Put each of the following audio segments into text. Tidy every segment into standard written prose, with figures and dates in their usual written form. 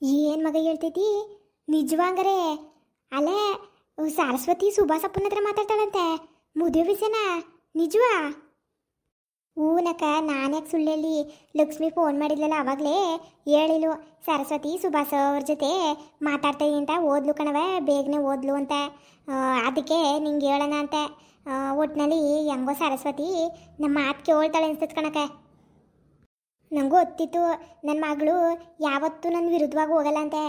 ಏನು ಮಗ ಹೇಳ್ತೈತಿ ನಿಜವಾಂಗರೇ? ಅಲ್ಲೇ ಸರಸ್ವತಿ ಸುಭಾಸಪ್ಪನ ಹತ್ರ ಮಾತಾಡ್ತಾಳಂತೆ ಮದುವೆ ವಿಷಯನಾ? ನಿಜವಾ? ಹೂನಕ್ಕ, ನಾನ್ಯಾಕೆ ಸುಳ್ಳು ಹೇಳಿ? ಲಕ್ಷ್ಮಿ ಫೋನ್ ಮಾಡಿದ್ಲಲ್ಲ ಅವಾಗಲೇ ಹೇಳಿಲು, ಸರಸ್ವತಿ ಸುಭಾಸ ಅವ್ರ ಜೊತೆ ಮಾತಾಡ್ತೀನಿ ಅಂತ. ಓದ್ಲು ಕಣವ, ಬೇಗನೆ ಓದ್ಲು ಅಂತ. ಅದಕ್ಕೆ ನಿಂಗೆ ಹೇಳೋಣ ಅಂತ. ಒಟ್ಟಿನಲ್ಲಿ ಹೆಂಗೋ ಸರಸ್ವತಿ ನಮ್ಮ ಮಾತು ಕೇಳ್ತಾಳೆ ಅನ್ಸುತ್ತೆ ಕಣಕ್ಕ. ನನಗೂ ಗೊತ್ತಿತ್ತು ನನ್ನ ಮಗಳು ಯಾವತ್ತೂ ನನ್ನ ವಿರುದ್ಧವಾಗಿ ಹೋಗಲ್ಲ ಅಂತೆ.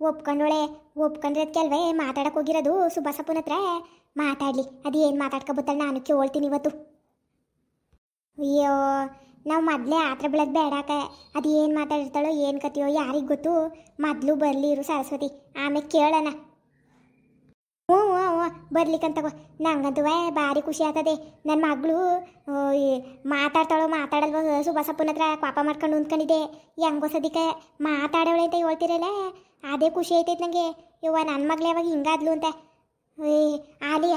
ಒಪ್ಕೊಂಡೋಳೆ. ಒಪ್ಕೊಂಡ್ರದಕ್ಕೆ ಅಲ್ವೇ ಮಾತಾಡಕ್ಕೆ ಹೋಗಿರೋದು ಸುಭಾಸಪ್ಪನ ಹತ್ರ. ಮಾತಾಡಲಿ, ಅದು ಏನು ಮಾತಾಡ್ಕೊಬತ್ತಾಳೆ ನಾನು ಕೇಳ್ತೀನಿ ಇವತ್ತು. ಅಯ್ಯೋ, ನಾವು ಮೊದಲೇ ಆತ್ರ ಬೀಳೋದು ಬೇಡಾಕ. ಅದು ಏನು ಮಾತಾಡಿರ್ತಾಳೋ ಏನು ಕತೆಯೋ ಯಾರಿಗೆ ಗೊತ್ತು. ಮೊದಲು ಬರಲಿ ಇರು ಸರಸ್ವತಿ, ಆಮೇಲೆ ಕೇಳೋಣ. ಹ್ಞೂ ಹ್ಞೂ ಹ್ಞೂ ಬರ್ಲಿಕ್ಕಂತಗೋ. ನಂಗಂತೂ ಭಾರಿ ಖುಷಿ ಆಗ್ತದೆ. ನನ್ನ ಮಗಳು ಮಾತಾಡ್ತಾಳೋ ಮಾತಾಡಲ್ವೋ ಸುಭಾಸಪ್ಪನ ಹತ್ರ ಪಾಪ ಮಾಡ್ಕೊಂಡು ಹೊಂದ್ಕೊಂಡಿದ್ದೆ. ಹೆಂಗೋ ಸದ್ಯಕ್ಕೆ ಮಾತಾಡೋಳೆ ಅಂತ ಹೇಳ್ತಿರಲ್ಲ, ಅದೇ ಖುಷಿ ಐತೈತೆ ನನಗೆ. ಇವ್ವ ನನ್ನ ಮಗಳು ಯಾವಾಗ ಹಿಂಗಾದ್ಲು ಅಂತ. ಆಲಿಯ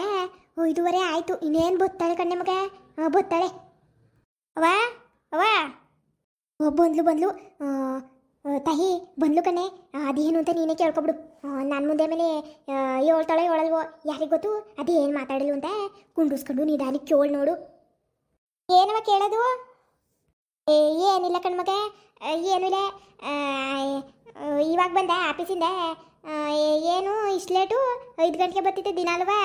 5:30 ಆಯಿತು, ಇನ್ನೇನು ಬತ್ತಾಳೆ ಕಣ್ಣೆ ಮಗ. ಬತ್ತಾಳೆ ಅವ ಅವ. ಬಂದ್ಲು ಬಂದ್ಲು ತಾಯಿ ಬಂದ್ಲು ಕಣ್ಣೆ. ಅದೇನು ಅಂತ ನೀನೇ ಕೇಳ್ಕೊಬಿಡು. ನನ್ನ ಮುಂದೆ ಮೇಲೆ ಹೇಳ್ತಾಳೋ ಹೇಳಲ್ವೋ ಯಾರಿಗೆ ಗೊತ್ತು. ಅದೇ ಏನು ಮಾತಾಡಲು ಅಂತ ಕುಂಡಿಸ್ಕೊಂಡು ನಿಧಾನಕ್ಕೆ ಕೇಳಿ ನೋಡು. ಏನವ ಕೇಳೋದು? ಏನಿಲ್ಲ ಕಣ್ಮಗ, ಏನೂ ಇಲ್ಲ. ಇವಾಗ ಬಂದೆ ಆಫೀಸಿಂದ. ಏನು ಇಷ್ಟು ಲೇಟು? 5 ಗಂಟೆಗೆ ಬರ್ತಿದ್ದೆ ದಿನ ಅಲ್ವಾ?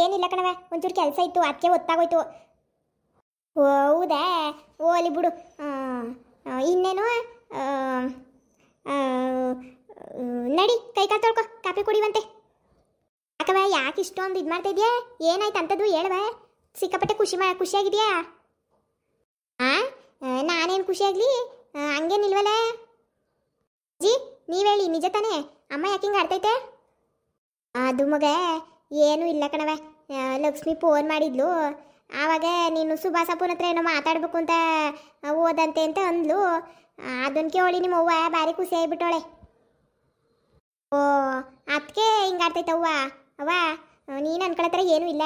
ಏನಿಲ್ಲ ಕಣವ, ಒಂಚೂರು ಕೆಲಸ ಇತ್ತು, ಅದಕ್ಕೆ ಹೊತ್ತಾಗೋಯ್ತು. ಹೌದಾ? ಓಲಿ ಬಿಡು. ಇನ್ನೇನು ನಡಿ, ಕೈಕಾಲು ತೊಳ್ಕೊ, ಕಾಫಿ ಕುಡಿವಂತೆ. ಯಾಕವ, ಯಾಕೆ ಇಷ್ಟೊಂದು ಇದು ಮಾಡ್ತಾ ಇದೆಯಾ? ಏನಾಯ್ತು ಅಂಥದ್ದು ಹೇಳವ. ಸಿಕ್ಕಾಪಟ್ಟೆ ಖುಷಿಯಾಗಿದೆಯಾ? ನಾನೇನು ಖುಷಿಯಾಗಲಿ, ಹಂಗೇನಿಲ್ವಲ್ಲ ಜಿ. ನೀವು ಹೇಳಿ, ನಿಜ ತಾನೇ? ಅಮ್ಮ ಯಾಕೆ ಹಿಂಗೆ ಆಡ್ತೈತೆ? ಅದು ಮಗ ಏನೂ ಇಲ್ಲ ಕಣವ. ಲಕ್ಷ್ಮಿ ಫೋನ್ ಮಾಡಿದ್ಲು. ಆವಾಗ ನೀನು ಸುಭಾಸಪ್ಪನ ಹತ್ರ ಏನೋ ಮಾತಾಡ್ಬೇಕು ಅಂತ ಓದಂತೆ ಅಂತ ಅಂದ್ಲು. ಅದನ್ನು ಕೇಳಿ ನಿಮ್ಮ ಅವ್ವ ಭಾರಿ ಖುಷಿ ಆಗಿಬಿಟ್ಟವಳೆ. ಓ, ಅದಕ್ಕೆ ಹಿಂಗೆ ಆಡ್ತೈತವ್ವ. ಅವ್ವ ನೀನು ಅನ್ಕೊಳತ್ರ ಏನೂ ಇಲ್ಲ.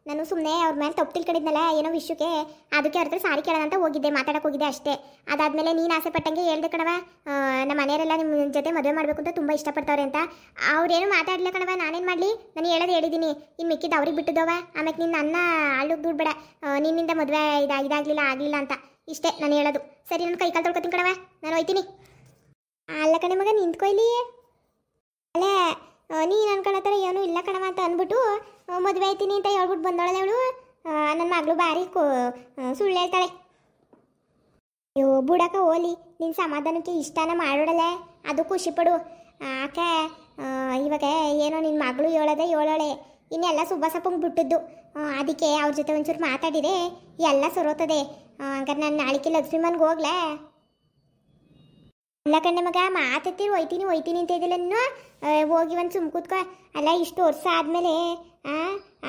ನಾನು ಸುಮ್ಮನೆ ಅವ್ರ ಮೇಲೆ ತಪ್ಪು ತಿಳ್ಕೊಂಡಿದ್ನಲ್ಲ ಏನೋ ವಿಷಯಕ್ಕೆ, ಅದಕ್ಕೆ ಅವ್ರ ಹತ್ರ ಸಾರಿ ಕೇಳೋಣ ಅಂತ ಹೋಗಿದ್ದೆ, ಮಾತಾಡಕ್ಕೆ ಹೋಗಿದ್ದೆ ಅಷ್ಟೇ. ಅದಾದಮೇಲೆ ನೀನು ಆಸೆ ಪಟ್ಟಂಗೆ ಹೇಳ್ದೆ ಕಣವ. ನಮ್ಮ ಮನೆಯವರೆಲ್ಲ ನಿಮ್ಮ ಜೊತೆ ಮದುವೆ ಮಾಡಬೇಕು ಅಂತ ತುಂಬ ಇಷ್ಟಪಡ್ತವ್ರೆ ಅಂತ. ಅವ್ರೇನು ಮಾತಾಡಲಿಲ್ಲ ಕಣವ. ನಾನೇನು ಮಾಡಲಿ? ನಾನು ಹೇಳಿದ್ದೀನಿ. ಇನ್ನು ಮಿಕ್ಕಿದ್ದು ಅವ್ರಿಗೆ ಬಿಟ್ಟಿದ್ದವ. ಆಮೇಲೆ ನಿನ್ನ ಅನ್ನ ಅಳ್ಳುಗೆ ದುಡ್ಬೇಡ, ನಿನ್ನಿಂದ ಮದುವೆ ಆಗಲಿಲ್ಲ ಅಂತ. ಇಷ್ಟೇ ನಾನು ಹೇಳೋದು. ಸರಿ, ನಾನು ಕೈ ಕಾಲು ತೊಳ್ಕೊತೀನಿ ಕಣವ, ನಾನು ಹೋಯ್ತೀನಿ. ಅಲ್ಲ ಕಣೆ ಮಗ, ನಿಂತ್ಕೊಯ್ಲಿ. ಅಲ್ಲ, ನೀನು ಅನ್ಕೊಳತ್ತರ ಏನೂ ಇಲ್ಲ ಕಣವ ಅಂತ ಅಂದ್ಬಿಟ್ಟು ಮದುವೆ ಆಯ್ತೀನಿ ಅಂತ ಹೇಳ್ಬಿಟ್ಟು ಬಂದೋಳಲ್ಲ ಅವಳು. ನನ್ನ ಮಗಳು ಭಾರಿ ಸುಳ್ಳು ಹೇಳ್ತಾಳೆ. ಅಯ್ಯೋ ಬುಡಕ ಹೋಲಿ, ನಿನ್ನ ಸಮಾಧಾನಕ್ಕೆ ಇಷ್ಟನ ಮಾಡೋಳಲ್ಲ, ಅದು ಖುಷಿ ಪಡು. ಆಕ ಇವಾಗ ಏನೋ ನಿನ್ನ ಮಗಳು ಹೇಳೋಳೆ. ಇನ್ನೆಲ್ಲ ಸುಭಾಸಪ್ಪಂಗೆ ಬಿಟ್ಟಿದ್ದು. ಅದಕ್ಕೆ ಅವ್ರ ಜೊತೆ ಒಂಚೂರು ಮಾತಾಡಿದೆ ಎಲ್ಲ ಸರೋತದೆ. ಹಂಗಾರೆ ನಾನು ನಾಳಿಕೆ ಲಕ್ಷ್ಮಿ ಮನ್ಗೆ ಹೋಗ್ಲಾ? ಇಲ್ಲ ಕಣ್ಣೆ ಮಗ, ಮಾತಾಡ್ತೀರಿ ಹೋಯ್ತೀನಿ ಅಂತ ಇದ್ದಿಲ್ಲ ನೀನು. ಹೋಗಿ ಒಂದು ಸುಮ್ ಕೂತ್ಕೊ. ಅಲ್ಲ, ಇಷ್ಟು ವರ್ಷ ಆದಮೇಲೆ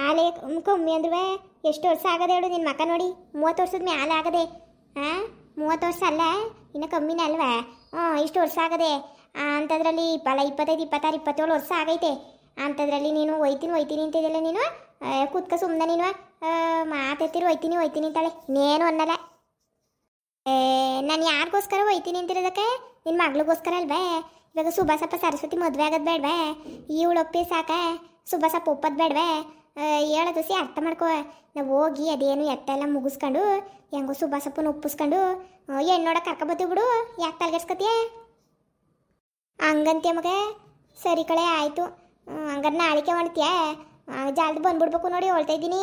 ಆಲೆ ಕಮ್ಮಿ ಅಂದ್ರೆ ಎಷ್ಟು ವರ್ಷ ಆಗದೆ ಹೇಳು? ನಿನ್ನ ಮಕ್ಕ ನೋಡಿ 30 ವರ್ಷದ ಮೇಲೆ ಆಗದೆ. 30 ವರ್ಷ ಅಲ್ಲ, ಇನ್ನು ಕಮ್ಮಿನೇ ಅಲ್ವಾ? ಇಷ್ಟು ವರ್ಷ ಆಗದೆ ಅಂಥದ್ರಲ್ಲಿ 25, 26, 27 ವರ್ಷ ಆಗೈತೆ. ಅಂಥದ್ರಲ್ಲಿ ನೀನು ಹೋಯ್ತೀನಿ ಅಂತ ಇದೆಯಲ್ಲ ನೀನು. ಕೂತ್ಕ ಸುಮ್ಮನೆ ನೀನು. ಮಾತಾಡ್ತೀರಿ ಹೋಯ್ತೀನಿ ಅಂತಾಳೆ. ಇನ್ನೇನು ಅನ್ನಲ್ಲ. ನಾನು ಯಾರಿಗೋಸ್ಕರ ಹೋಯ್ತೀನಿ ಅಂತಿರೋದಕ್ಕೆ? ನಿನ್ನ ಮಗಳಿಗೋಸ್ಕರ ಅಲ್ವೇ? ಇವಾಗ ಸುಭಾಸಪ್ಪ ಸರಸ್ವತಿ ಮದುವೆ ಆಗೋದು ಬೇಡವೇ? ಇವಳು ಒಪ್ಪಿ ಸಾಕ? ಸುಭಾಸಪ್ಪ ಒಪ್ಪೋದು ಬೇಡವೇ? ಹೇಳೋದು ಅರ್ಥ ಮಾಡ್ಕೋ. ನಾವು ಹೋಗಿ ಅದೇನು ಎತ್ತೆಲ್ಲ ಮುಗಿಸ್ಕೊಂಡು ಹೆಂಗೋ ಸುಭಾಸಪ್ಪನ ಒಪ್ಪಿಸ್ಕೊಂಡು ಹೆಣ್ಣೋಡಕ್ಕೆ ಕರ್ಕೊಬತ್ತೀವಿ ಬಿಡು. ಯಾಕೆ ತಲೆಗೆಡ್ಸ್ಕೊತೀಯ? ಹಂಗಂತೀಯ ಮಗ? ಸರಿ ಕಳೆ, ಆಯಿತು. ಹಂಗಾರೆ ನಾಳಿಕೆ ಮಾಡ್ತೀಯ? ಜಲ್ದಿ ಬಂದ್ಬಿಡ್ಬೇಕು ನೋಡಿ, ಹೇಳ್ತಾ ಇದ್ದೀನಿ.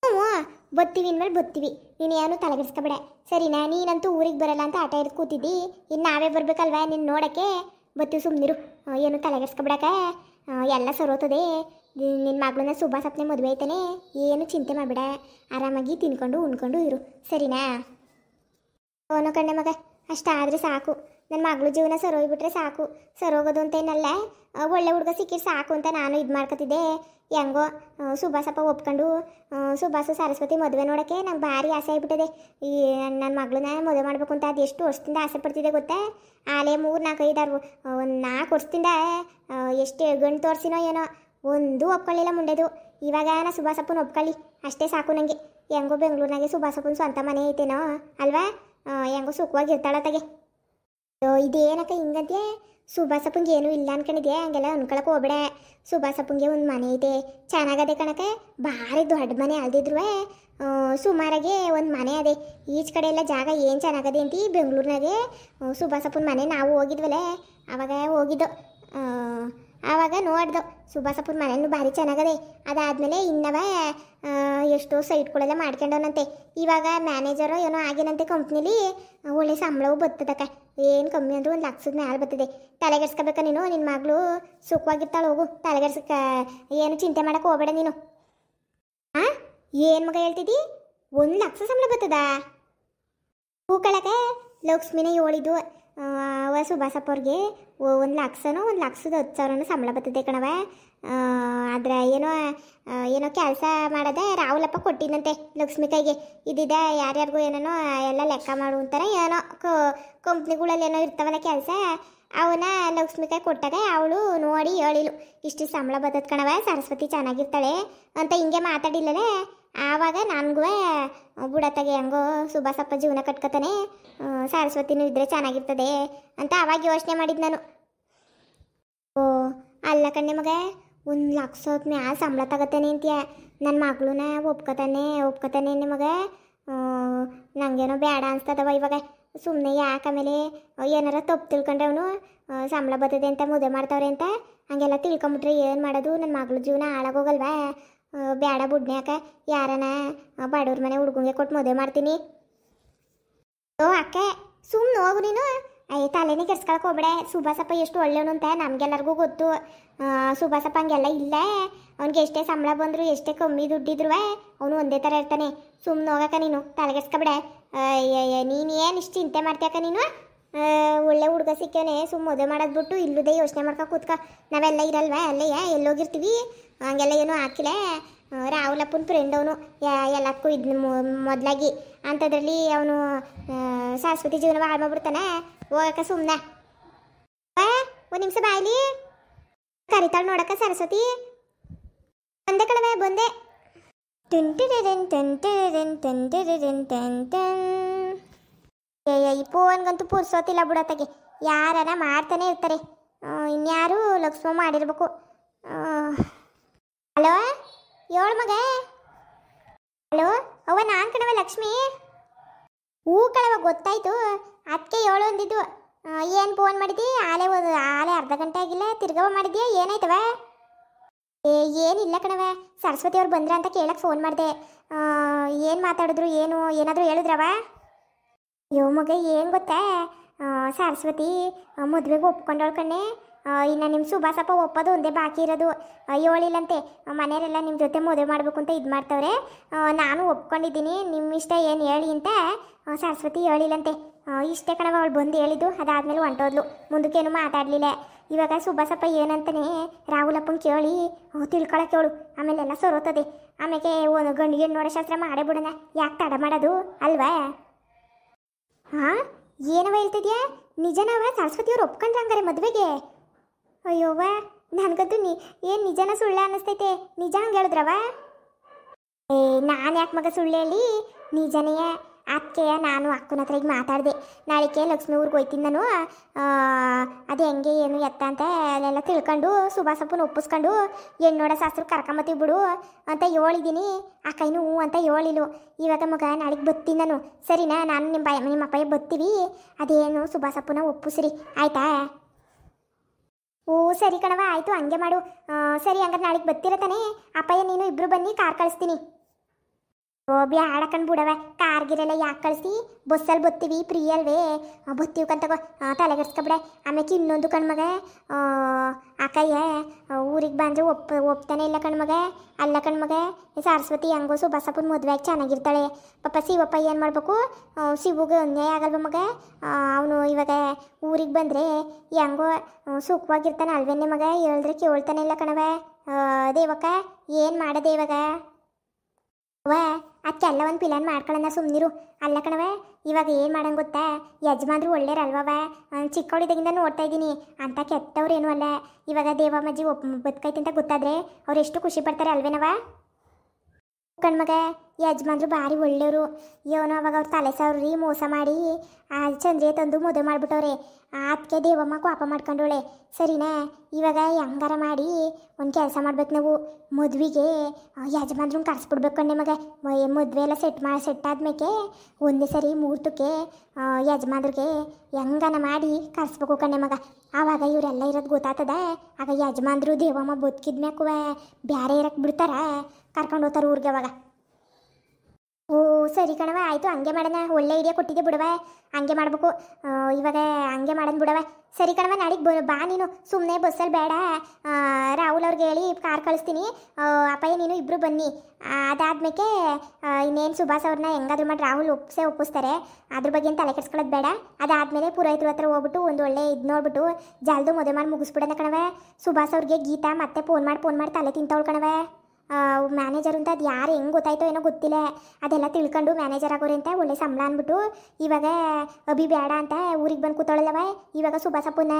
ಹ್ಞೂ ಬತ್ತೀವಿ, ಇನ್ಮೇಲೆ ಬತ್ತೀವಿ. ನೀನು ಏನು ತಲೆಗೆಡ್ಸ್ಕೊಬೇಡ ಸರಿನಾ? ನೀನಂತೂ ಊರಿಗೆ ಬರಲ್ಲ ಅಂತ ಆಟ ಹಿಡ್ದು ಕೂತಿದ್ದಿ. ಇನ್ನು ನಾವೇ ಬರ್ಬೇಕಲ್ವಾ ನಿನ್ನ ನೋಡೋಕ್ಕೆ? ಬತ್ತೀವಿ, ಸುಮ್ಮನಿರು. ಏನು ತಲೆಗೆಡ್ಸ್ಕೊಬೇಡಕ, ಎಲ್ಲ ಸರೋತದೆ. ನಿನ್ನ ಮಗಳನ್ನ ಸುಭಾಸಪ್ಪನೇ ಮದುವೆ ಆಯ್ತಾನೆ. ಏನು ಚಿಂತೆ ಮಾಡಬೇಡ, ಆರಾಮಾಗಿ ತಿನ್ಕೊಂಡು ಉಣ್ಕೊಂಡು ಇರು, ಸರಿನಾ? ಅವನು ಕಣ್ಣೆ ಮಗ, ಅಷ್ಟಾದರೆ ಸಾಕು. ನನ್ನ ಮಗಳು ಜೀವನ ಸರೋಗ್ಬಿಟ್ರೆ ಸಾಕು. ಸರೋಗೋದು ಅಂತ ಏನಲ್ಲ, ಒಳ್ಳೆ ಹುಡುಗ ಸಿಕ್ಕಿರು ಸಾಕು ಅಂತ ನಾನು ಇದು ಮಾಡ್ಕೊತಿದ್ದೆ. ಹೆಂಗೋ ಸುಭಾಸಪ್ಪ ಒಪ್ಕೊಂಡು ಸುಭಾಸು ಸರಸ್ವತಿ ಮದುವೆ ನೋಡೋಕ್ಕೆ ನಂಗೆ ಭಾರಿ ಆಸೆ ಆಗಿಬಿಟ್ಟಿದೆ. ಈ ನನ್ನ ಮಗಳನ್ನ ಮದುವೆ ಮಾಡಬೇಕು ಅಂತ ಅದು ಎಷ್ಟು ವರ್ಷದಿಂದ ಆಸೆ ಪಡ್ತಿದ್ದೆ ಗೊತ್ತಾ? ಆಲೇ 3, 4, 5, 6 ಒಂದು 4 ವರ್ಷದಿಂದ ಎಷ್ಟು ಗಂಟು ತೋರಿಸಿನೋ ಏನೋ, ಒಂದು ಒಪ್ಕೊಳ್ಳಿಲ್ಲ ಮುಂಡೆದು. ಇವಾಗ ನಾ ಸುಭಾಸಪ್ಪನ ಒಪ್ಕೊಳ್ಳಿ ಅಷ್ಟೇ ಸಾಕು ನನಗೆ. ಹೆಂಗೋ ಬೆಂಗಳೂರಿನಾಗೆ ಸುಭಾಸಪ್ಪನ ಸ್ವಂತ ಮನೆ ಐತೇನೋ ಅಲ್ವಾ? ಹೆಂಗೋ ಸುಖವಾಗಿರ್ತಾಳ ತಗೆ. ಇದೇನಕ್ಕ ಹಿಂಗಂತೆ ಸುಭಾಸಪ್ಪಂಗೆ ಏನೂ ಇಲ್ಲ ಅನ್ಕೊಂಡಿದ್ಯಾ ಹಂಗೆಲ್ಲ ಅನ್ಕೊಳಕ್ ಹೋಗ್ಬೇಡ. ಸುಭಾಸಪ್ಪಂಗೆ ಒಂದು ಮನೆ ಇದೆ ಚೆನ್ನಾಗದೆ ಕಣಕ, ಭಾರಿ ದೊಡ್ಡ ಮನೆ ಅಲ್ದಿದ್ರು ಸುಮಾರಾಗೆ ಒಂದು ಮನೆ ಅದೇ. ಈಚ್ ಕಡೆ ಎಲ್ಲ ಜಾಗ ಏನು ಚೆನ್ನಾಗದೆ ಅಂತಿ ಬೆಂಗಳೂರಿನಾಗೆ. ಸುಭಾಸಪ್ಪನ ಮನೆ ನಾವು ಹೋಗಿದ್ವಲ್ಲ ಆವಾಗ ಹೋಗಿದ್ದು, ಆವಾಗ ನೋಡ್ದು ಸುಭಾಸಪ್ಪನ ಮನೆಯೂ ಭಾರಿ ಚೆನ್ನಾಗದೆ. ಅದಾದಮೇಲೆ ಇನ್ನವ ಎಷ್ಟೋ ಸೈಟ್ಗಳೆಲ್ಲ ಮಾಡ್ಕೊಂಡವನಂತೆ. ಇವಾಗ ಮ್ಯಾನೇಜರು ಏನೋ ಆಗಿನಂತೆ ಕಂಪ್ನಿಲಿ, ಒಳ್ಳೆ ಸಂಬಳವೂ ಬರ್ತದಕ್ಕ, ಏನು ಕಮ್ಮಿ ಅಂದರೂ 1,00,000 ಮ್ಯಾಲೆ ಬರ್ತದೆ. ತಲೆಗೆಡ್ಸ್ಕೋಬೇಕ ನೀನು, ನಿನ್ನ ಮಗಳು ಸುಖವಾಗಿರ್ತಾಳೆ, ಹೋಗು ತಲೆಗೆಡ್ಸಕ್ಕೆ ಏನು ಚಿಂತೆ ಮಾಡೋಕೆ ಹೋಗಬೇಡ ನೀನು. ಹಾಂ ಏನು ಮಗ ಹೇಳ್ತಿದ್ದಿ? 1,00,000 ಸಂಬಳ ಬರ್ತದಾ? ಹೂಕಳಕ್ಕೆ ಲಕ್ಷ್ಮಿನೇ ಹೇಳಿದ್ದು ಸುಭಾಸಪ್ಪ ಅವ್ರಿಗೆ 1,00,000ನೋ 1,10,000 ಸಂಬಳ ಬರ್ತದೆ ಕಣವ. ಆದ್ರೆ ಏನೋ ಕೆಲಸ ಮಾಡದೆ ರಾಹುಲಪ್ಪ ಕೊಟ್ಟಿನಂತೆ ಲಕ್ಷ್ಮಿ ಕೈಗೆ. ಇದ್ದಿದ್ದ ಯಾರ್ಯಾರಿಗೂ ಏನೇನೋ ಎಲ್ಲ ಲೆಕ್ಕ ಮಾಡುವಂತಾರೆ, ಏನೋ ಕಂಪ್ನಿಗಳಲ್ಲಿ ಏನೋ ಇರ್ತಾವಲ್ಲ ಕೆಲಸ, ಅವನ ಲಕ್ಷ್ಮಿ ಕೈ ಕೊಟ್ಟಾಗ ಅವಳು ನೋಡಿ ಹೇಳಿಳು ಇಷ್ಟು ಸಂಬಳ ಬರ್ತದೆ ಕಣವ, ಸರಸ್ವತಿ ಚೆನ್ನಾಗಿರ್ತಾಳೆ ಅಂತ ಹಿಂಗೆ ಮಾತಾಡಿಲ್ಲಲೇ. ಆವಾಗ ನನಗೂ ಬುಡತ್ತಾಗೆ ಹೆಂಗೋ ಸುಭಾಸಪ್ಪ ಜೀವನ ಕಟ್ಕೊತಾನೆ, ಸರಸ್ವತಿನೂ ಇದ್ರೆ ಚೆನ್ನಾಗಿರ್ತದೆ ಅಂತ ಆವಾಗ ಯೋಚನೆ ಮಾಡಿದ್ದು ನಾನು. ಓ ಅಲ್ಲ ಕಣ್ಣೆ ಮಗ, 1,00,000 ಮ್ಯಾಲೆ ಸಂಬಳ ತಗೋತಾನೆ ಅಂತೀಯ, ನನ್ನ ಮಗಳನ್ನ ಒಪ್ಕೋತಾನೆ ಮಗ. ನನಗೇನೋ ಬೇಡ ಅನ್ಸ್ತದವ ಇವಾಗ. ಸುಮ್ಮನೆ ಯಾಕೆ ಆಮೇಲೆ ಏನಾರ ತಪ್ಪು ತಿಳ್ಕೊಂಡ್ರೆ ಅವನು ಸಂಬಳ ಬರ್ತದೆ ಅಂತ ಮದುವೆ ಮಾಡ್ತಾವ್ರೆ ಅಂತ ಹಂಗೆಲ್ಲ ತಿಳ್ಕೊಂಬಿಟ್ರೆ ಏನು ಮಾಡೋದು? ನನ್ನ ಮಗಳ ಜೀವನ ಹಾಳಾಗೋಗಲ್ವಾ? ಬೇಡ ಬುಡ್ನೆ ಯಾಕೆ, ಯಾರನ ಬಡವ್ರ ಮನೆ ಹುಡುಗಂಗೆ ಕೊಟ್ಟು ಮದುವೆ ಮಾಡ್ತೀನಿ. ಓ ಅಕ್ಕ ಸುಮ್ಮನೆ ಹೋಗು ನೀನು, ತಲೆನೇ ಕೆಡ್ಸ್ಕೊಳಕ್ಕೆ ಹೋಗ್ಬೇಡ. ಸುಭಾಸಪ್ಪ ಎಷ್ಟು ಒಳ್ಳೆಯವನು ಅಂತ ನಮಗೆಲ್ಲರಿಗೂ ಗೊತ್ತು. ಸುಭಾಸಪ್ಪ ಹಂಗೆಲ್ಲ ಇಲ್ಲ, ಅವ್ನಿಗೆ ಎಷ್ಟೇ ಸಂಬಳ ಬಂದರು ಎಷ್ಟೇ ಕಮ್ಮಿ ದುಡ್ಡಿದ್ರು ಅವನು ಒಂದೇ ಥರ ಇರ್ತಾನೆ. ಸುಮ್ಮನೆ ಹೋಗಕ್ಕ ನೀನು, ತಲೆಗೆಡ್ಸ್ಕೊಬೇಡ. ನೀನು ಏನು ಇಷ್ಟು ಚಿಂತೆ ಮಾಡ್ತೀಯಕ್ಕ ನೀನು? ಒಳ್ಳೆ ಹುಡುಗ ಸಿಕ್ಕೇನೆ ಸುಮ್ಮ ಮದುವೆ ಮಾಡೋದು ಬಿಟ್ಟು ಇಲ್ಲದೇ ಯೋಚನೆ ಮಾಡ್ಕೊ ಕೂತ್ಕ. ನಾವೆಲ್ಲ ಇರಲ್ವ ಅಲ್ಲೇ ಎಲ್ಲೋಗಿರ್ತೀವಿ, ಹಂಗೆಲ್ಲ ಏನೂ ಹಾಕಿಲ್ಲ. ರಾಹುಲಪ್ಪನ ಫ್ರೆಂಡ್ ಅವನು ಎಲ್ಲದಕ್ಕೂ ಇದ್ನ ಮೊದಲಾಗಿ ಅಂಥದ್ರಲ್ಲಿ ಅವನು ಸರಸ್ವತಿ ಜೀವನ ಹಾಳು ಮಾಡ್ಬಿಡ್ತಾನೆ. ಹೋಗಕ್ಕ ಸುಮ್ಮನೆ. ಒಂದು ನಿಮಿಷ ಬಾಯ್ಲಿ ಕರಿತಾಳು ನೋಡಕ್ಕ ಸರಸ್ವತಿ. ಬಂದೆ ಕಣವೆ ಬಂದೆ. ಈ ಫೋನ್ಗಂತೂ ಪುರ್ಸೋತಿಲ್ಲ ಬಿಡತ್ತಾಗೆ, ಯಾರನ ಮಾಡ್ತಾನೆ ಇರ್ತಾರೆ. ಇನ್ಯಾರು ಲಕ್ಷ್ಮ ಮಾಡಿರ್ಬೇಕು. ಹಲೋ ಏಳು ಮಗ. ಹಲೋ ಅವ್ವ ನಾನು ಕಣವ ಲಕ್ಷ್ಮಿ. ಹೂ ಕಣವ ಗೊತ್ತಾಯ್ತು, ಅದಕ್ಕೆ ಏಳು ಅಂದಿದ್ದು. ಏನು ಫೋನ್ ಮಾಡಿದ್ದಿ? ಆಲೆ ಅರ್ಧ ಗಂಟೆ ಆಗಿಲ್ಲ, ತಿರ್ಗವ ಮಾಡಿದ್ಯಾ? ಏನಾಯ್ತವ? ಏನಿಲ್ಲ ಕಣವ, ಸರಸ್ವತಿ ಅವ್ರು ಬಂದ್ರ ಅಂತ ಕೇಳಕ್ಕೆ ಫೋನ್ ಮಾಡಿದೆ. ಏನು ಮಾತಾಡಿದ್ರು, ಏನಾದರೂ ಹೇಳಿದ್ರವ? ಯೋ ಮಗ ಏನು ಗೊತ್ತಾ, ಸರಸ್ವತಿ ಮದುವೆಗೆ ಒಪ್ಕೊಂಡವಳು ಕಣ್ಣೆ. ಇನ್ನು ನಿಮ್ಮ ಸುಭಾಸಪ್ಪ ಒಪ್ಪೋದು ಒಂದೇ ಬಾಕಿ ಇರೋದು. ಹೇಳಿಲ್ಲಂತೆ, ಮನೆಯವರೆಲ್ಲ ನಿಮ್ಮ ಜೊತೆ ಮದುವೆ ಮಾಡಬೇಕು ಅಂತ ಇದು ಮಾಡ್ತವ್ರೆ. ನಾನು ಒಪ್ಕೊಂಡಿದ್ದೀನಿ, ನಿಮ್ಮ ಇಷ್ಟ ಏನು ಹೇಳಿ ಅಂತ ಸರಸ್ವತಿ ಹೇಳಿಲ್ಲಂತೆ. ಇಷ್ಟೇ ಕಣವ ಅವಳು ಬಂದು ಹೇಳಿದ್ದು. ಅದಾದಮೇಲೆ ಹೊಂಟೋದ್ಲು, ಮುಂದಕ್ಕೇನು ಮಾತಾಡಲಿಲ್ಲ. ಇವಾಗ ಸುಭಾಸಪ್ಪ ಏನಂತಾನೆ ರಾಹುಲಪ್ಪನ ಕೇಳಿ ತಿಳ್ಕೊಳಕ್ಕೆ ಹೇಳು, ಆಮೇಲೆಲ್ಲ ಸರೋತದೆ. ಆಮೇಲೆ ಒಂದು ಗಂಡಿಗೆ ನೋಡೋ ಶಾಸ್ತ್ರ ಮಾಡೇ ಬಿಡೋಣ, ಯಾಕೆ ತಡ ಮಾಡೋದು ಅಲ್ವಾ? ಹಾಂ ಏನವ ಹೇಳ್ತಿದ್ಯಾ? ನಿಜನವ ಸರಸ್ವತಿಯವ್ರು ಒಪ್ಕೊಂಡ್ರಂಗಾರೆ ಮದುವೆಗೆ? ಅಯ್ಯೋವ ನನಗಂತೂ ಏನು ನಿಜನ ಸುಳ್ಳ ಅನ್ನಿಸ್ತೈತೆ. ನಿಜ ಹಂಗೆ ಹೇಳಿದ್ರವ? ನಾನು ಯಾಕೆ ಮಗ ಸುಳ್ಳು ಹೇಳಿ, ನಿಜನೇ. ಅದಕ್ಕೆ ನಾನು ಅಕ್ಕನ ಹತ್ರ ಈಗ ಮಾತಾಡಿದೆ. ನಾಳೆಗೆ ಲಕ್ಷ್ಮಿ ಊರಿಗೆ ಹೋಯ್ತೀನಿ ನಾನು. ಅದು ಹೆಂಗೆ ಏನು ಎತ್ತ ಅಂತ ಅಲ್ಲೆಲ್ಲ ತಿಳ್ಕೊಂಡು ಸುಭಾಸಪ್ಪನ ಒಪ್ಪಿಸ್ಕೊಂಡು ಹೆಣ್ಣೋಡ ಶಾಸ್ತ್ರ ಕರ್ಕೊಂಬತ್ತೀವಿ ಬಿಡು ಅಂತ ಹೇಳಿದ್ದೀನಿ. ಆ ಕೈನು ಹ್ಞೂ ಅಂತ ಹೇಳಿಲು. ಇವಾಗ ಮಗ ನಾಳೆಗೆ ಬರ್ತೀನಿ ನಾನು, ಸರಿನಾ? ನಾನು ನಿಮ್ಮ ಅಪ್ಪಯ್ಯ ಬರ್ತೀವಿ. ಅದೇನು ಸುಭಾಸಪ್ಪನ ಒಪ್ಪಿಸ್ರಿ ಆಯಿತಾ? ಓ ಸರಿ ಕಣವ, ಆಯಿತು ಹಂಗೆ ಮಾಡು. ಸರಿ ಹಂಗಾರೆ ನಾಳೆಗೆ ಬರ್ತೀರ ತಾನೇ? ಅಪ್ಪಯ್ಯ ನೀನು ಇಬ್ಬರು ಬನ್ನಿ, ಕಾರ್ ಕಳಿಸ್ತೀನಿ. ಓ ಬ್ಯಾಡಕಂಡು ಬಿಡವೆ, ಕಾರ್ಗಿರೆಲ್ಲ ಯಾಕೆ ಕಳಿಸಿ, ಬಸ್ಸಲ್ಲಿ ಬತ್ತೀವಿ, ಫ್ರೀ ಅಲ್ವೇ ಬತ್ತೀವಿ ಕಂತಗೋ, ತಲೆಗೆಡ್ಸ್ಕೊಬಿಡೆ. ಆಮೇಲೆ ಇನ್ನೊಂದು ಕಣ್ಮಗ, ಅಕ್ಕಯ್ಯ ಊರಿಗೆ ಬಂದರೆ ಒಪ್ತಾನೆ ಇಲ್ಲ ಕಣ್ಮಗ. ಅಲ್ಲ ಕಣ್ಮಗ, ಸರಸ್ವತಿ ಹೆಂಗೋ ಸುಭಾಸಪ್ಪನ ಮದುವೆಯಾಗಿ ಚೆನ್ನಾಗಿರ್ತಾಳೆ. ಪಾಪ ಶಿವಪ್ಪ ಏನು ಮಾಡಬೇಕು? ಶಿವಗೆ ಅನ್ಯಾಯ ಆಗಲ್ವ ಮಗ? ಅವನು ಇವಾಗ ಊರಿಗೆ ಬಂದರೆ ಹೆಂಗೋ ಸುಖವಾಗಿರ್ತಾನೆ ಅಲ್ವೇನೆ ಮಗ? ಹೇಳಿದ್ರೆ ಕೇಳ್ತಾನೆ ಇಲ್ಲ ಕಣವ. ದೇವಕ್ಕ ಏನು ಮಾಡೋದೆ ಇವಾಗ? ಅವ ಅದಕ್ಕೆಲ್ಲ ಒಂದು ಪ್ಲಾನ್ ಮಾಡ್ಕೊಳ್ಳೋಣ, ಸುಮ್ಮನಿರು. ಅಲ್ಲ ಕಣವ, ಇವಾಗ ಏನು ಮಾಡಂಗೆ ಗೊತ್ತಾ? ಯಜಮಾನ್ರು ಒಳ್ಳೆಯರಲ್ವವ? ಚಿಕ್ಕವಳಿದಾಗಿಂದ ನೋಡ್ತಾ ಇದ್ದೀನಿ, ಅಂತ ಕೆಟ್ಟವ್ರೇನು ಅಲ್ಲ. ಇವಾಗ ದೇವಮ್ಮಜ್ಜಿ ಬದುಕೈತೆ ಅಂತ ಗೊತ್ತಾದರೆ ಅವ್ರು ಎಷ್ಟು ಖುಷಿ ಪಡ್ತಾರೆ ಅಲ್ವೇನವ? ಕಣ್ಮಗ ಯಜಮಾನ್ರು ಭಾರಿ ಒಳ್ಳೆಯವರು. ಇವನು ಅವಾಗ ಅವ್ರು ತಲೆ ಸಾವ್ರಿ ಮೋಸ ಮಾಡಿ ಆ ಚಂದ್ರಿಯ ತಂದು ಮದುವೆ ಮಾಡಿಬಿಟ್ಟವ್ರೆ. ಅದಕ್ಕೆ ದೇವಮ್ಮ ಕೋಪ ಮಾಡ್ಕೊಂಡವಳೆ. ಸರಿನಾ, ಇವಾಗ ಹೆಂಗಾರ ಮಾಡಿ ಒಂದು ಕೆಲಸ ಮಾಡ್ಬೇಕು ನಾವು. ಮದುವೆಗೆ ಯಜಮಾನ್ರನ್ನ ಕರ್ಸ್ಬಿಡ್ಬೇಕು ಕಣ್ಣೆ ಮಗ. ಮದುವೆ ಎಲ್ಲ ಸೆಟ್ ಆದ್ಮೇಲೆ ಒಂದೇ ಸರಿ ಮುಹೂರ್ತಕ್ಕೆ ಯಜಮಾನ್ರಿಗೆ ಹೆಂಗನ ಮಾಡಿ ಕರ್ಸ್ಬೇಕು ಕಣ್ಣೆ ಮಗ. ಆವಾಗ ಇವರೆಲ್ಲ ಇರೋದು ಗೊತ್ತಾಗ್ತದ. ಆಗ ಯಜಮಾನ್ರು ದೇವಮ್ಮ ಬದುಕಿದ್ಮ್ಯಾಕುವ ಬ್ಯಾರೆ ಇರಕ್ಕೆ ಬಿಡ್ತಾರ, ಕರ್ಕೊಂಡು ಹೋಗ್ತಾರೆ ಊರಿಗೆ. ಅವಾಗ ಓ ಸರಿ ಕಣವ, ಆಯಿತು ಹಂಗೆ ಮಾಡೋಣ. ಒಳ್ಳೆ ಐಡಿಯಾ ಕೊಟ್ಟಿದ್ದೆ ಬಿಡವ, ಹಂಗೆ ಮಾಡ್ಬೇಕು. ಇವಾಗ ಹಂಗೆ ಮಾಡೋಣ ಬಿಡವ. ಸರಿ ಕಣವ, ನಾಳೆಗೆ ಬಾ ನೀನು. ಸುಮ್ಮನೆ ಬಸ್ಸಲ್ಲಿ ಬೇಡ, ರಾಹುಲ್ ಅವ್ರಿಗೆ ಹೇಳಿ ಕಾರ್ ಕಳಿಸ್ತೀನಿ. ಅಪ್ಪಯ್ಯ ನೀನು ಇಬ್ಬರು ಬನ್ನಿ. ಅದಾದ್ಮೇಲೆ ಇನ್ನೇನು ಸುಭಾಸ್ ಅವ್ರನ್ನ ಹೆಂಗಾದ್ರೂ ಮಾಡಿ ರಾಹುಲ್ ಒಪ್ಪಿಸ್ತಾರೆ. ಅದ್ರ ಬಗ್ಗೆ ತಲೆ ಕೆಡ್ಸ್ಕೊಳ್ಳೋದು ಬೇಡ. ಅದಾದಮೇಲೆ ಪುರೋಹಿತರ ಹತ್ರ ಹೋಗ್ಬಿಟ್ಟು ಒಂದು ಒಳ್ಳೆ ಇದು ನೋಡ್ಬಿಟ್ಟು ಜಲ್ದು ಮದುವೆ ಮಾಡಿ ಮುಗಿಸ್ಬಿಡೋಣ ಕಣವ. ಸುಭಾಸ್ ಅವ್ರಿಗೆ ಗೀತಾ ಮತ್ತೆ ಫೋನ್ ಮಾಡಿ ತಲೆ ತಿಂತವಳು ಕಣವ. ಮ್ಯಾನೇಜರ್ ಅಂತ ಅದು ಯಾರು ಹೆಂಗೆ ಗೊತ್ತಾಯ್ತೋ ಏನೋ ಗೊತ್ತಿಲ್ಲ. ಅದೆಲ್ಲ ತಿಳ್ಕೊಂಡು ಮ್ಯಾನೇಜರ್ ಆಗೋರಿ ಅಂತ ಒಳ್ಳೆ ಸಂಬಳ ಅಂದ್ಬಿಟ್ಟು ಇವಾಗ ಅಭಿ ಬೇಡ ಅಂತ ಊರಿಗೆ ಬಂದು ಕೂತವಳಲ್ಲವ. ಇವಾಗ ಸುಭಾಸಪ್ಪನ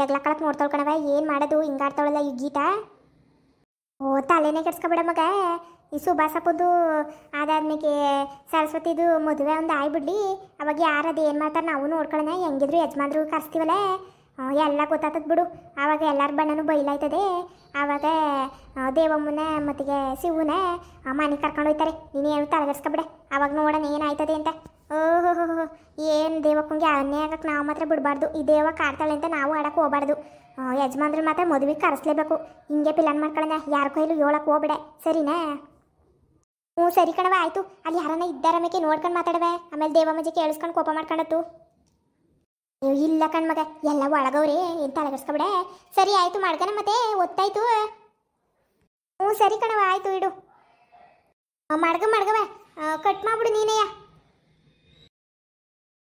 ಎಗ್ಲಕ್ಕಳಕ್ಕೆ ನೋಡ್ತಾಳೆ ಕಣವ. ಏನು ಮಾಡೋದು, ಹಿಂಗಾಡ್ತಾವಳಲ್ಲ ಈ ಗೀತಾ. ಓ ತಲೆನೇ ಕೆಡ್ಸ್ಕೊಬೇಡ ಮಗ. ಈ ಸುಭಾಸಪ್ಪದು ಅದಾದ್ಮೇಲೆ ಸರಸ್ವತಿದು ಮದುವೆ ಒಂದು ಆಗ್ಬಿಡ್ಲಿ. ಅವಾಗ ಯಾರದು ಏನು ಮಾಡ್ತಾರೆ ನಾವು ನೋಡ್ಕೊಳ್ಳೋಣ. ಹೆಂಗಿದ್ರು ಯಜಮಾನ್ರು ಕರ್ಸ್ತೀವಲ್ಲ, ಎಲ್ಲ ಗೊತ್ತಾಗ್ತದೆ ಬಿಡು. ಆವಾಗ ಎಲ್ಲರ ಬಣ್ಣನೂ ಬೈಲಾಯ್ತದೆ. ಆವಾಗ ದೇವಮ್ಮನ ಮತ್ತಿಗೆ ಶಿವನ ಮನೆಗೆ ಕರ್ಕೊಂಡು ಹೋಗ್ತಾರೆ. ನೀನೇನು ತಲೆಗೆಡ್ಸ್ಕೊಬಿಡೆ. ಆವಾಗ ನೋಡೋಣ ಏನಾಯ್ತದೆ ಅಂತ. ಓಹೋ ಏನು ದೇವಕ್ಕಂಗೆ ಅನ್ಯಾಯ ಆಗಕ್ಕೆ ನಾವು ಮಾತ್ರ ಬಿಡಬಾರ್ದು. ಈ ದೇವ ಕಾಡ್ತಾಳೆ ಅಂತ ನಾವು ಆಡಕ್ಕೆ ಹೋಗ್ಬಾರ್ದು. ಯಜಮಾನ್ರು ಮಾತ್ರ ಮದುವೆಗೆ ಕರೆಸ್ಲೇಬೇಕು. ಹಿಂಗೆ ಪಿಲಾನ್ ಮಾಡ್ಕೊಳ್ಳೋಣ. ಯಾರ ಕೈಲೂ ಹೇಳಕ್ಕೆ ಹೋಗ್ಬೇಡ, ಸರಿನಾ? ಹ್ಞೂ ಸರಿ ಕಣವ, ಆಯಿತು. ಅಲ್ಲಿ ಯಾರನ್ನ ಇದ್ದಾರ ಮೇಕೆ ನೋಡ್ಕೊಂಡು ಮಾತಾಡವೆ. ಆಮೇಲೆ ದೇವಮ್ಮಜಿ ಕೇಳಿಸ್ಕೊಂಡು ಕೋಪ ಮಾಡ್ಕೊಂಡತ್ತು. ಇಲ್ಲ ಕಣ್ಮಗ, ಎಲ್ಲ ಒಳಗವ್ರಿ, ಏನು ತಲೆಗೆಡ್ಸ್ಕೊಬಿಡೆ. ಸರಿ ಆಯಿತು, ಮಾಡ್ಕಣ ಮತ್ತೆ ಒತ್ತಾಯ್ತು. ಹ್ಞೂ ಸರಿ ಕಣವ, ಆಯಿತು ಇಡು. ಮಡ್ಗವ ಕಟ್ ಮಾಡ್ಬಿಡು ನೀನೆಯ.